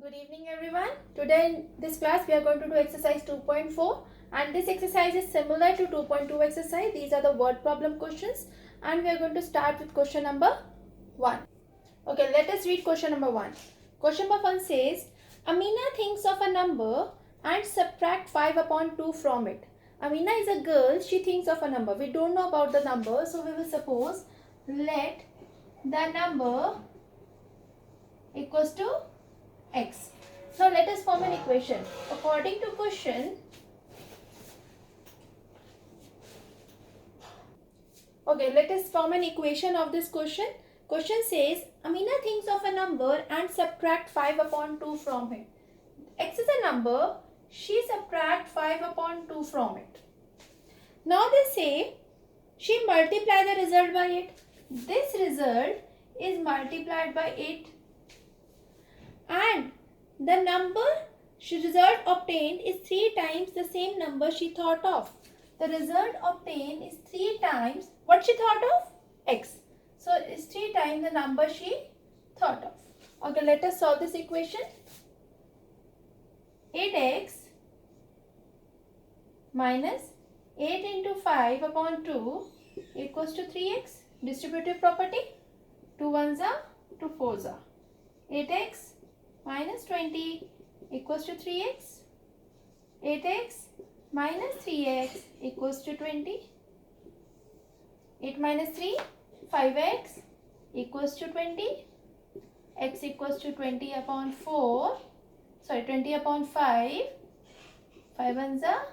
Good evening everyone. Today in this class we are going to do exercise 2.4 and this exercise is similar to 2.2 exercise. These are the word problem questions and we are going to start with question number 1. Okay, let us read question number 1. Question number 1 says, Amina thinks of a number and subtract 5 upon 2 from it. Amina is a girl, she thinks of a number. We don't know about the number, so we will suppose let the number equals to x. Now let us form an equation. According to question, let us form an equation of this question. Question says, Amina thinks of a number and subtract 5 upon 2 from it. X is a number, she subtract 5 upon 2 from it. Now they say, she multiply the result by it. This result is multiplied by 8. And the number result obtained is 3 times the same number she thought of. The result obtained is 3 times what she thought of? X. So it's 3 times the number she thought of. Okay, let us solve this equation. 8x minus 8 into 5 upon 2 equals to 3x. Distributive property. 2 ones are, 2 fours are. 8x minus 20 equals to 3x. 8x minus 3x equals to 20. 8 minus 3, 5x equals to 20. X equals to 20 upon 4. Sorry, 20 upon 5. 5 ones are,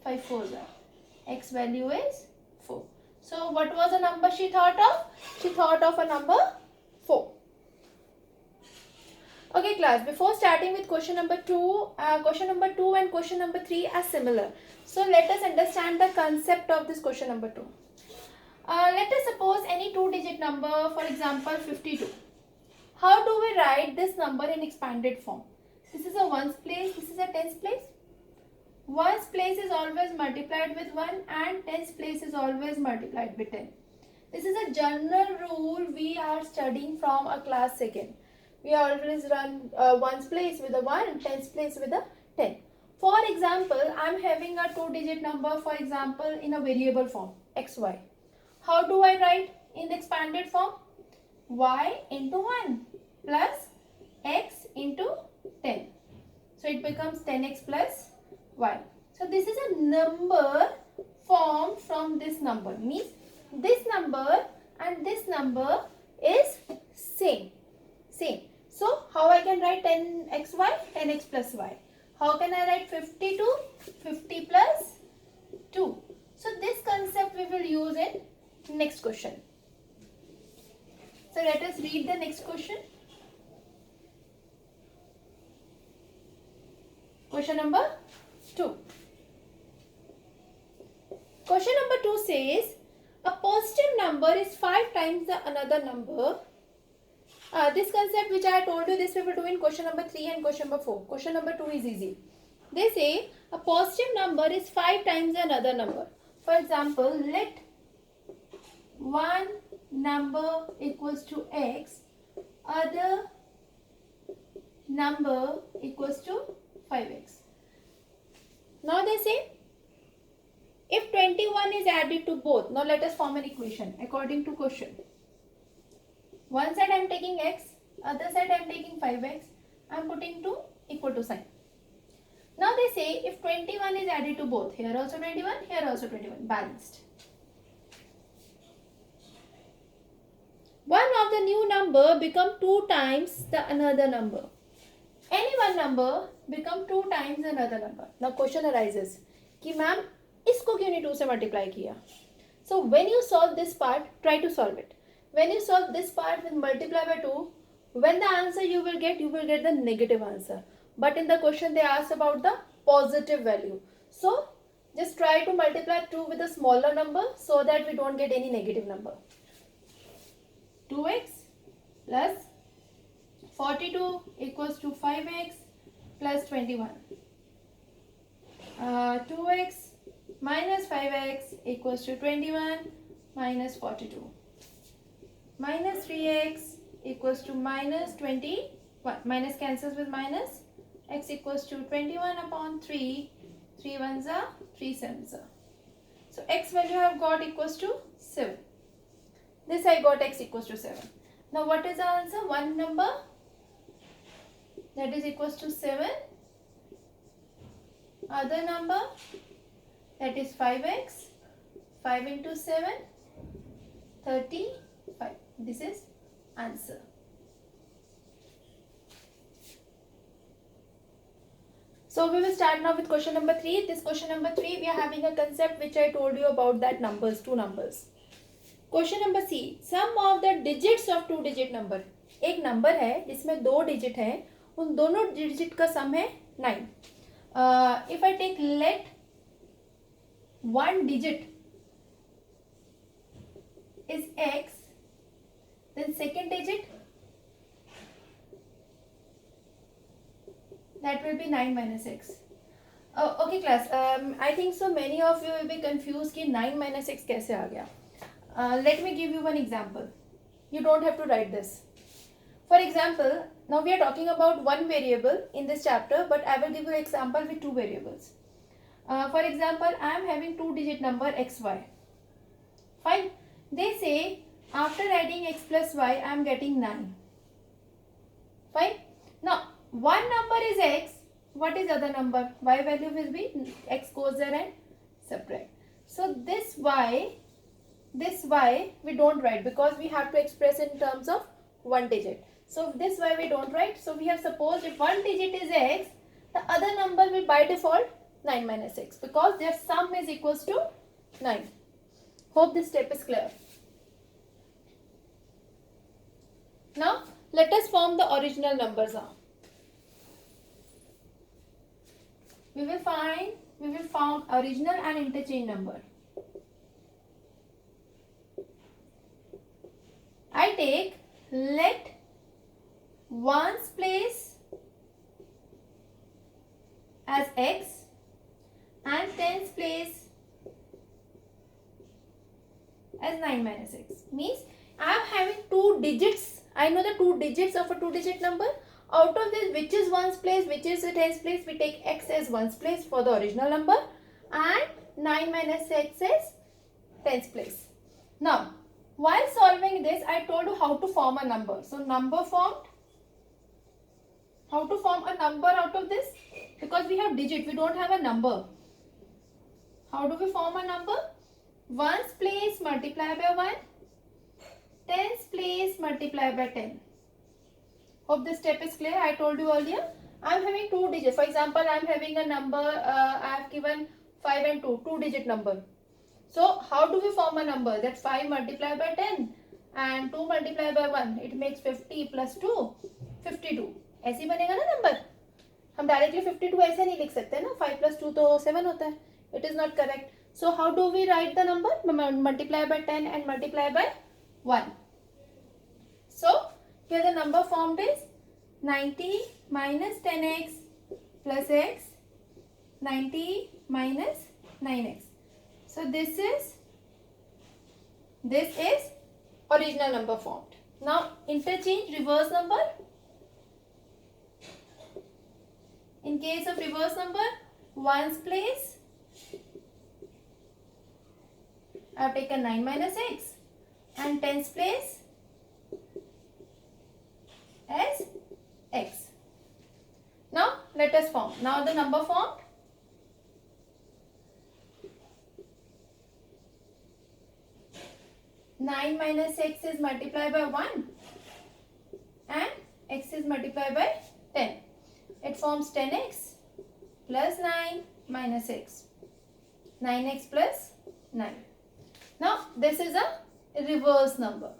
5 fours are. X value is 4. So what was the number she thought of? She thought of a number 4. Okay class, before starting with question number 2 and question number 3 are similar. So let us understand the concept of this question number 2. Let us suppose any 2-digit number, for example 52. How do we write this number in expanded form? This is a ones place, this is a tens place. Ones place is always multiplied with 1 and tens place is always multiplied with 10. This is a general rule we are studying from a class 2nd. We always run ones place with a 1 and tens place with a 10. For example, I am having a 2-digit number, for example, in a variable form, xy. How do I write in the expanded form? Y into 1 plus x into 10. So it becomes 10x plus y. So this is a number formed from this number. Means this number and this number is same. So how I can write 10xy? 10x plus y. How can I write 52? 50 plus 2. So this concept we will use in next question. So let us read the next question. Question number 2. Question number 2 says, a positive number is 5 times the another number. This concept which I told you, this we will do in question number 3 and question number 4. Question number 2 is easy. They say a positive number is 5 times another number. For example, let one number equals to x, other number equals to 5x. Now they say if 21 is added to both. Now let us form an equation according to question. One side I am taking x, other side I am taking 5x. I am putting 2 equal to sign. Now they say if 21 is added to both, here also 21, here also 21, balanced. One of the new number become 2 times the another number. Any one number become 2 times another number. Now question arises कि ma'am इसको क्यों नहीं 2 से multiply किया? So when you solve this part, try to solve it. When you solve this part with multiply by 2, when the answer you will get the negative answer. But in the question they ask about the positive value. So just try to multiply 2 with a smaller number so that we don't get any negative number. 2x plus 42 equals to 5x plus 21. 2x minus 5x equals to 21 minus 42. Minus 3x equals to minus 25. 1. Minus cancels with minus. X equals to 21 upon 3. 3 ones are 3 sevens are. So x value I have got equals to 7. This I got x equals to 7. Now what is the answer? One number that is equals to 7. Other number that is 5x. 5 into 7, 35. This is answer. So we will start now with question number 3. This question number 3 we are having a concept which I told you about, that numbers, two numbers. Question number C. Sum of the digits of two digit number. एक number है जिसमें दो digit है, उन दोनों digit का सम है 9. If I take let one digit is x, then second digit that will be 9 minus x. Okay class, I think so many of you will be confused कि 9 minus x कैसे आ गया. Let me give you one example. You don't have to write this. For example, now we are talking about one variable in this chapter, but I will give you an example with two variables. For example, I am having two digit number xy. Fine. They say after adding x plus y, I am getting 9. Fine. Now, one number is x. What is other number? Y value will be x goes there and subtract. So this y we don't write because we have to express in terms of one digit. So this y we don't write. So we have supposed if one digit is x, the other number will by default 9 minus x because their sum is equals to 9. Hope this step is clear. Now let us form the original numbers now. We will form original and interchange number. I take let ones place as x and tens place as 9 minus x. Means I am having two digits. I know the two digits of a two digit number. Out of this, which is ones place, which is a tens place, we take x as ones place for the original number and 9 minus x as tens place. Now, while solving this, I told you how to form a number. So, number formed. How to form a number out of this? Because we have digit, we don't have a number. How do we form a number? Ones place multiply by 1. Tens place multiply by 10. Hope this step is clear. I told you earlier. I am having two digits. For example, I am having a number, I have given 5 and 2, two digit number. So, how do we form a number? That 5 multiplied by 10 and 2 multiplied by 1. It makes 50 plus 2, 52. ऐसे ही बनेगा ना number. हम directly 52 ऐसे नहीं लिख सकते ना. 5 plus 2 तो 7 होता है. It is not correct. So, how do we write the number? Multiply by 10 and multiply by 1. So, here the number formed is 90 minus 10x plus x, 90 minus 9x. So this is original number formed. Now interchange reverse number. In case of reverse number, ones place, I have taken 9 minus x and tens place as x. Now let us form. Now the number formed. Nine minus x is multiplied by 1 and x is multiplied by 10. It forms 10x plus 9 minus x. 9x plus 9. Now this is a reverse number.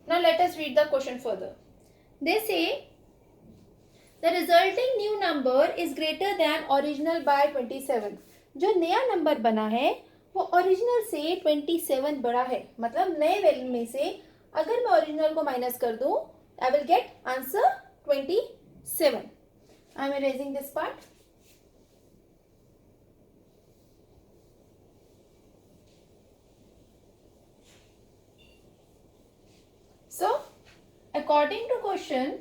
Now let us read the question further. They say the resulting new number is greater than original by 27. जो नया number बना है वो original से 27 बड़ा है. मतलब नए वैल्यू में से अगर मैं ओरिजिनल को माइनस कर दूं, I will get answer 27. I am erasing this part. So, according to question,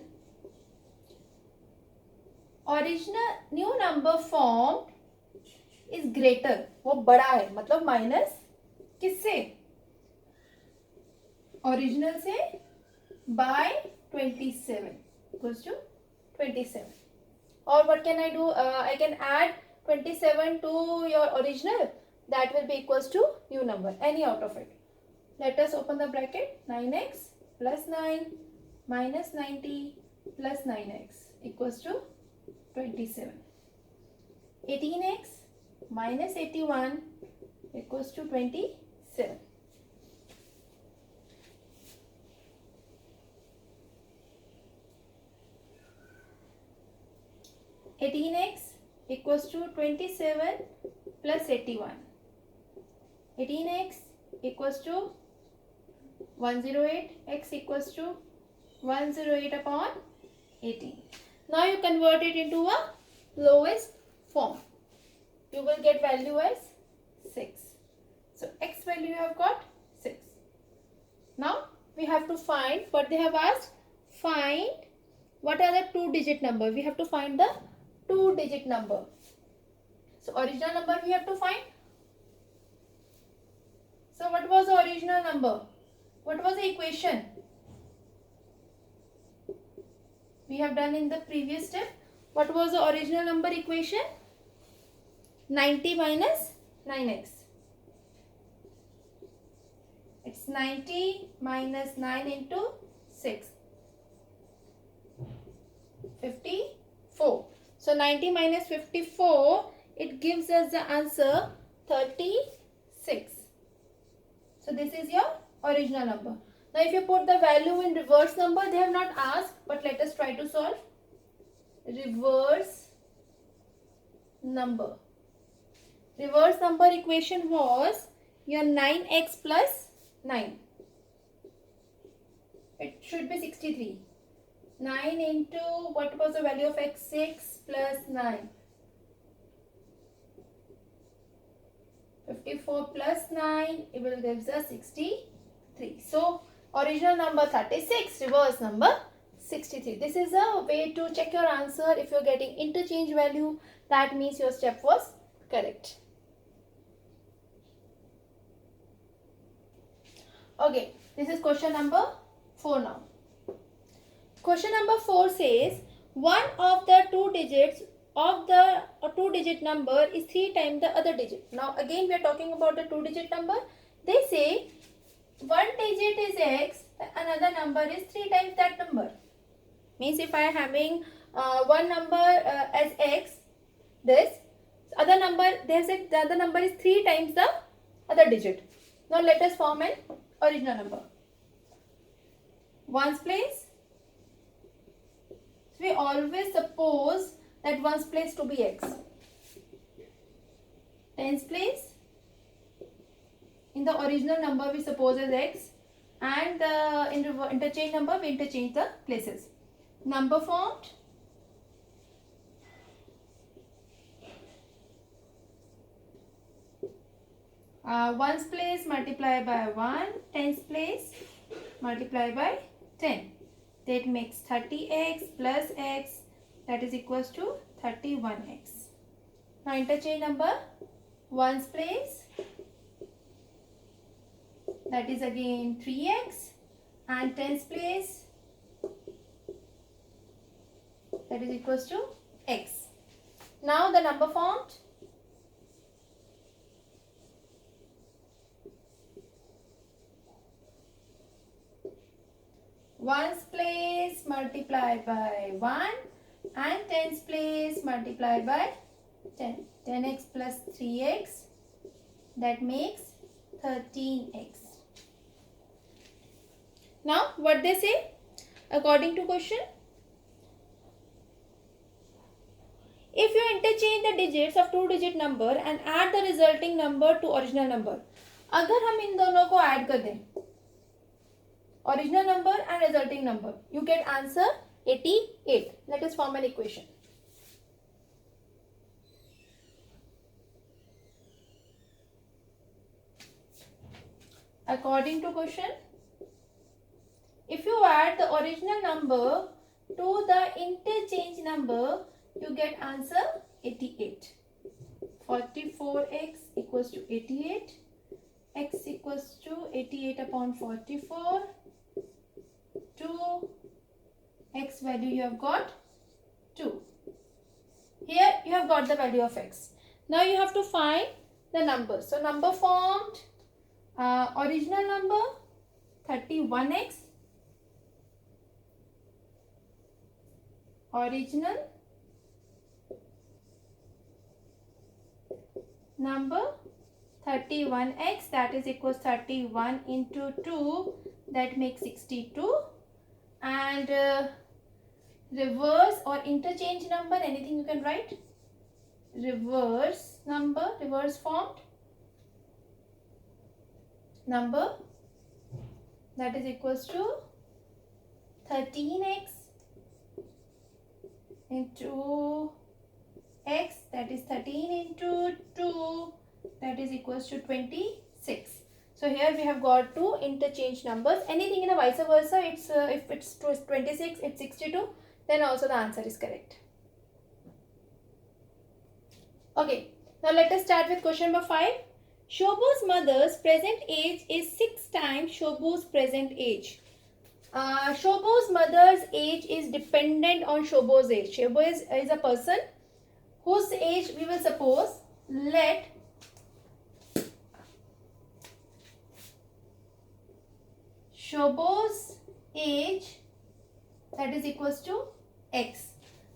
original new number form is greater, वो बड़ा है, मतलब माइनस किससे, ओरिजिनल से, bye 27 equals to 27. Or what can I do? I can add 27 to your original. That will be equals to new number, any out of it. Let us open the bracket. 9x plus 9 minus 90 plus 9x equals to 27. 18x minus 81 equals to 27. 18x equals to 27 plus 81. 18x equals to 108, x equals to 108 upon 18. Now you convert it into a lowest form. You will get value as 6. So x value you have got 6. Now we have to find what they have asked. Find what are the 2-digit number. We have to find the 2-digit number. So original number we have to find. So what was the original number? What was the equation? We have done in the previous step. What was the original number equation? 90 minus 9x. It's 90 minus 9 into 6. 54. So 90 minus 54, it gives us the answer 36. So this is your original number. Now if you put the value in reverse number, they have not asked, but let us try to solve. Reverse number. Reverse number equation was your 9x plus 9. It should be 63. 9 into, what was the value of x? 6 plus 9. 54 plus 9, it will give us 63. So, original number 36, reverse number 63. This is a way to check your answer. If you are getting interchange value, that means your step was correct. Okay, this is question number 4 now. Question number 4 says one of the 2 digits of the 2-digit number is 3 times the other digit. Now again we are talking about the 2-digit number. They say one digit is x, another number is 3 times that number. Means if I am having one number as x, this other number, they said the other number is 3 times the other digit. Now let us form an original number. Ones place. So we always suppose that ones place to be x. Tens place, in the original number we suppose as x, and in the interchange number we interchange the places. Number formed. Ones place multiply by 1, tens place multiply by 10. That makes 30x plus x, that is equals to 31x. Now interchange number, ones place, that is again 3x, and tens place, that is equals to x. Now the number formed. Ones place multiply by 1 and tens place multiply by 10. 10x plus 3x, that makes 13x. Now what they say according to question? If you interchange the digits of 2-digit number and add the resulting number to original number, अगर हम इन दोनों को add कर दें, original number and resulting number, you get answer 88. Let us form an equation. According to question, if you add the original number to the interchange number, you get answer 88. 44x equals to 88. X equals to 88 upon 44. 2. X value you have got 2. Here you have got the value of x. Now you have to find the number. So number formed, original number 31x, original number 31x, that is equals 31 into 2, that makes 62, and reverse or interchange number, anything you can write, reverse number, reverse formed number, that is equals to 13x into x, that is 13 into 2, that is equals to 26. So here we have got two interchange numbers. Anything in a vice versa, it's if it's 26, it's 62, then also the answer is correct. Okay, now let us start with question number 5. Shobo's mother's present age is 6 times Shobo's present age. Shobo's mother's age is dependent on Shobo's age. Shobo is a person whose age we will suppose, let Shobo's age, that is equals to x.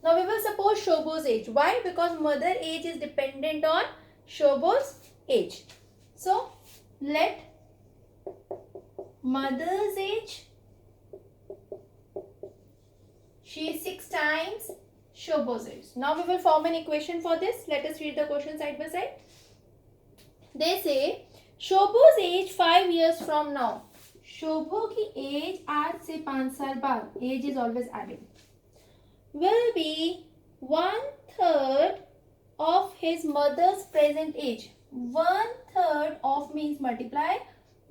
Now we will suppose Shobo's age. Why? Because mother age is dependent on Shobo's age. So let mother's age, she is 6 times Shobo's age. Now we will form an equation for this. Let us read the question side by side. They say Shobo's age 5 years from now. शोभो की as आज से 5 साल बाद, age is always added, will be 1/3 of his mother's present age. 1/3 of means multiply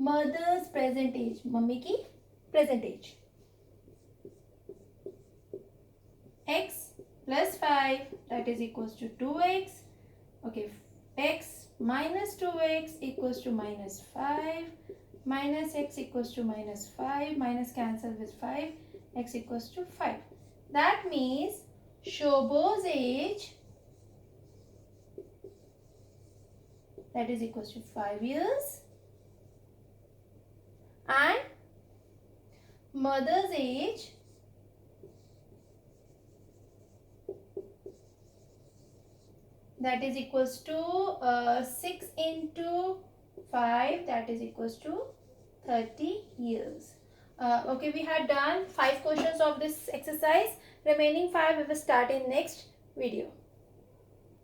mother's present age, mummy की present age. X plus 5, that is equals to 2x. Okay, x minus 2x equals to minus 5. Minus x equals to minus 5. Minus cancel with 5. X equals to 5. That means Shobo's age, that is equals to 5 years, and mother's age, that is equals to 6 into 5, that is equals to 30 years. Okay, we had done 5 questions of this exercise. Remaining 5 we will start in next video.